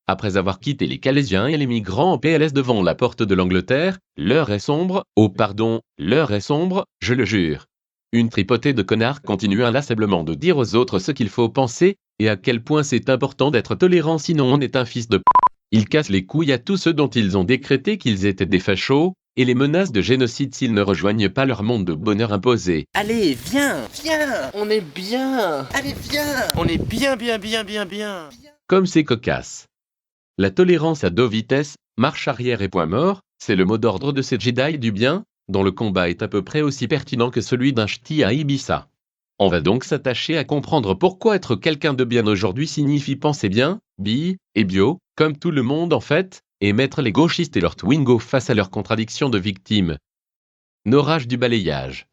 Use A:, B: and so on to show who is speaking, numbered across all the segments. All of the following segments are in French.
A: Après avoir quitté les Calaisiens et les migrants en PLS devant la porte de l'Angleterre, l'heure est sombre, oh pardon, l'heure est sombre, je le jure. Une tripotée de connards continue inlassablement de dire aux autres ce qu'il faut penser, et à quel point c'est important d'être tolérant sinon on est un fils de p***. Ils cassent les couilles à tous ceux dont ils ont décrété qu'ils étaient des fachos, et les menacent de génocide s'ils ne rejoignent pas leur monde de bonheur imposé.
B: Allez, viens, on est bien. Allez, viens, on est bien.
A: Comme c'est cocasse. La tolérance à deux vitesses, marche arrière et point mort, c'est le mot d'ordre de ces Jedi du bien, dont le combat est à peu près aussi pertinent que celui d'un ch'ti à Ibiza. On va donc s'attacher à comprendre pourquoi être quelqu'un de bien aujourd'hui signifie penser bien, bi, et bio, comme tout le monde en fait, et mettre les gauchistes et leurs Twingo face à leurs contradictions de victimes. Orage du balayage.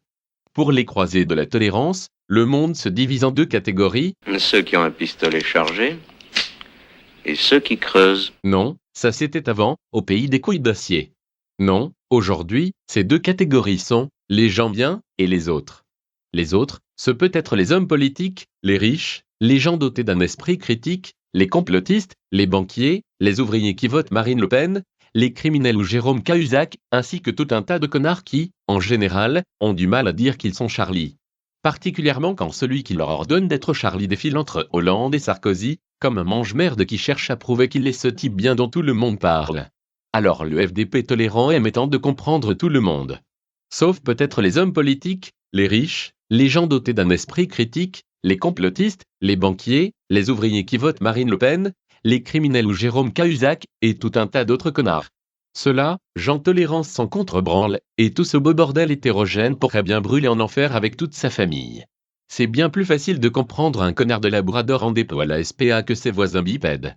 A: Pour les croisés de la tolérance, le monde se divise en deux catégories.
C: Ceux qui ont un pistolet chargé et ceux qui creusent.
A: Non, ça c'était avant, au pays des couilles d'acier. Non, aujourd'hui, ces deux catégories sont les gens bien et les autres. Les autres, ce peut être les hommes politiques, les riches, les gens dotés d'un esprit critique, les complotistes, les banquiers, les ouvriers qui votent Marine Le Pen, les criminels ou Jérôme Cahuzac, ainsi que tout un tas de connards qui, en général, ont du mal à dire qu'ils sont Charlie. Particulièrement quand celui qui leur ordonne d'être Charlie défile entre Hollande et Sarkozy, comme un mange-merde qui cherche à prouver qu'il est ce type bien dont tout le monde parle. Alors le FDP tolérant aime étant de comprendre tout le monde. Sauf peut-être les hommes politiques, les riches, les gens dotés d'un esprit critique, les complotistes, les banquiers, les ouvriers qui votent Marine Le Pen, les criminels ou Jérôme Cahuzac, et tout un tas d'autres connards. Ceux-là, gens tolérance sans contre-branle, et tout ce beau bordel hétérogène pourrait bien brûler en enfer avec toute sa famille. C'est bien plus facile de comprendre un connard de Labrador en dépôt à la SPA que ses voisins bipèdes.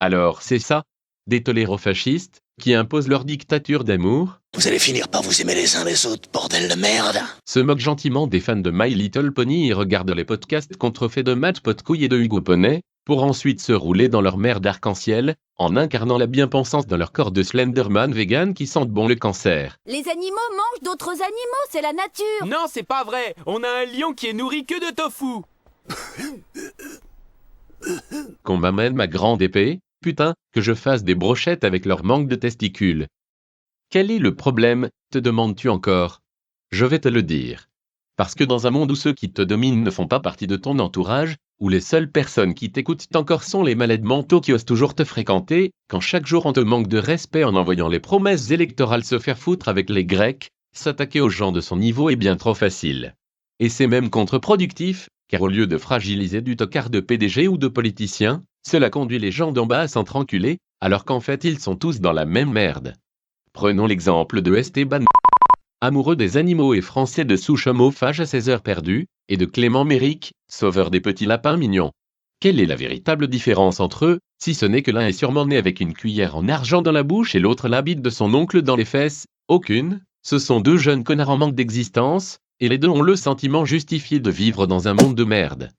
A: Alors c'est ça, des toléro-fascistes, qui imposent leur dictature d'amour.
D: Vous allez finir par vous aimer les uns les autres, bordel de merde.
A: Se moquent gentiment des fans de My Little Pony et regardent les podcasts contrefaits de Matt Potcouille et de Hugo Poney, pour ensuite se rouler dans leur merde arc-en-ciel, en incarnant la bien-pensance dans leur corps de Slenderman vegan qui sentent bon le cancer.
E: Les animaux mangent d'autres animaux, c'est la nature.
F: Non, c'est pas vrai. On a un lion qui est nourri que de tofu.
A: Qu'on m'amène ma grande épée, putain, que je fasse des brochettes avec leur manque de testicules. Quel est le problème, te demandes-tu encore? Je vais te le dire. Parce que dans un monde où ceux qui te dominent ne font pas partie de ton entourage, où les seules personnes qui t'écoutent encore sont les malades mentaux qui osent toujours te fréquenter, quand chaque jour on te manque de respect en envoyant les promesses électorales se faire foutre avec les Grecs, s'attaquer aux gens de son niveau est bien trop facile. Et c'est même contre-productif, car au lieu de fragiliser du tocard de PDG ou de politiciens, cela conduit les gens d'en bas à s'entrenculer, alors qu'en fait ils sont tous dans la même merde. Prenons l'exemple de Esteban, amoureux des animaux et français de souche homophage à ses heures perdues, et de Clément Méric, sauveur des petits lapins mignons. Quelle est la véritable différence entre eux, si ce n'est que l'un est sûrement né avec une cuillère en argent dans la bouche et l'autre l'habite de son oncle dans les fesses? Aucune, ce sont deux jeunes connards en manque d'existence, et les deux ont le sentiment justifié de vivre dans un monde de merde.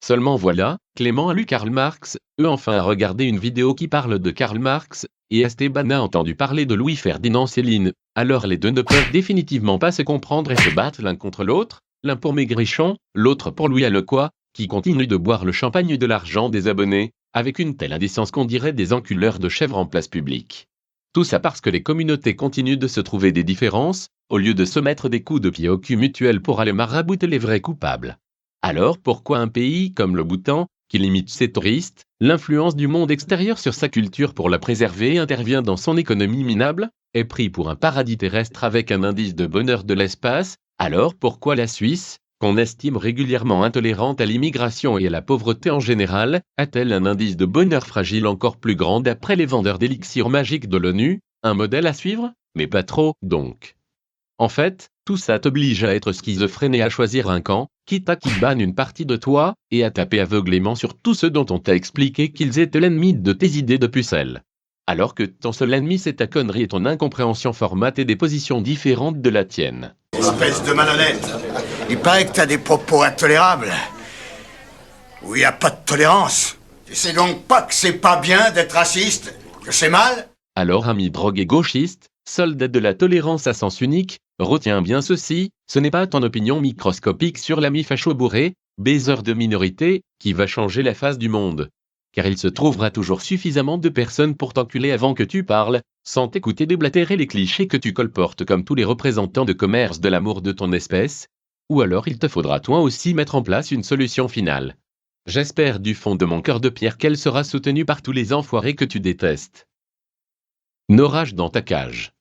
A: Seulement voilà, Clément a lu Karl Marx, eux enfin a regardé une vidéo qui parle de Karl Marx, et Esteban a entendu parler de Louis-Ferdinand Céline, alors les deux ne peuvent définitivement pas se comprendre et se battent l'un contre l'autre, l'un pour Maigrichon, l'autre pour Louis Alequois, qui continue de boire le champagne de l'argent des abonnés, avec une telle indécence qu'on dirait des enculeurs de chèvres en place publique. Tout ça parce que les communautés continuent de se trouver des différences, au lieu de se mettre des coups de pied au cul mutuel pour aller marabouter les vrais coupables. Alors pourquoi un pays comme le Bhoutan, qui limite ses touristes, l'influence du monde extérieur sur sa culture pour la préserver et intervient dans son économie minable, est pris pour un paradis terrestre avec un indice de bonheur de l'espace? Alors pourquoi la Suisse, qu'on estime régulièrement intolérante à l'immigration et à la pauvreté en général, a-t-elle un indice de bonheur fragile encore plus grand d'après les vendeurs d'élixirs magiques de l'ONU? Un modèle à suivre? Mais pas trop, donc. En fait, tout ça t'oblige à être schizophrène et à choisir un camp, quitte à qu'ils bannent une partie de toi, et à taper aveuglément sur tous ceux dont on t'a expliqué qu'ils étaient l'ennemi de tes idées de pucelle. Alors que ton seul ennemi c'est ta connerie et ton incompréhension formatée des positions différentes de la tienne.
D: Espèce de malhonnête. Il paraît que t'as des propos intolérables. Où il n'y a pas de tolérance. Tu sais donc pas que c'est pas bien d'être raciste? Que c'est mal?
A: Alors ami drogué gauchiste, soldat de la tolérance à sens unique, retiens bien ceci, ce n'est pas ton opinion microscopique sur l'ami facho bourré, baiser de minorité, qui va changer la face du monde. car il se trouvera toujours suffisamment de personnes pour t'enculer avant que tu parles, sans t'écouter déblatérer les clichés que tu colportes comme tous les représentants de commerce de l'amour de ton espèce, ou alors il te faudra toi aussi mettre en place une solution finale. J'espère du fond de mon cœur de pierre qu'elle sera soutenue par tous les enfoirés que tu détestes. Norage dans ta cage.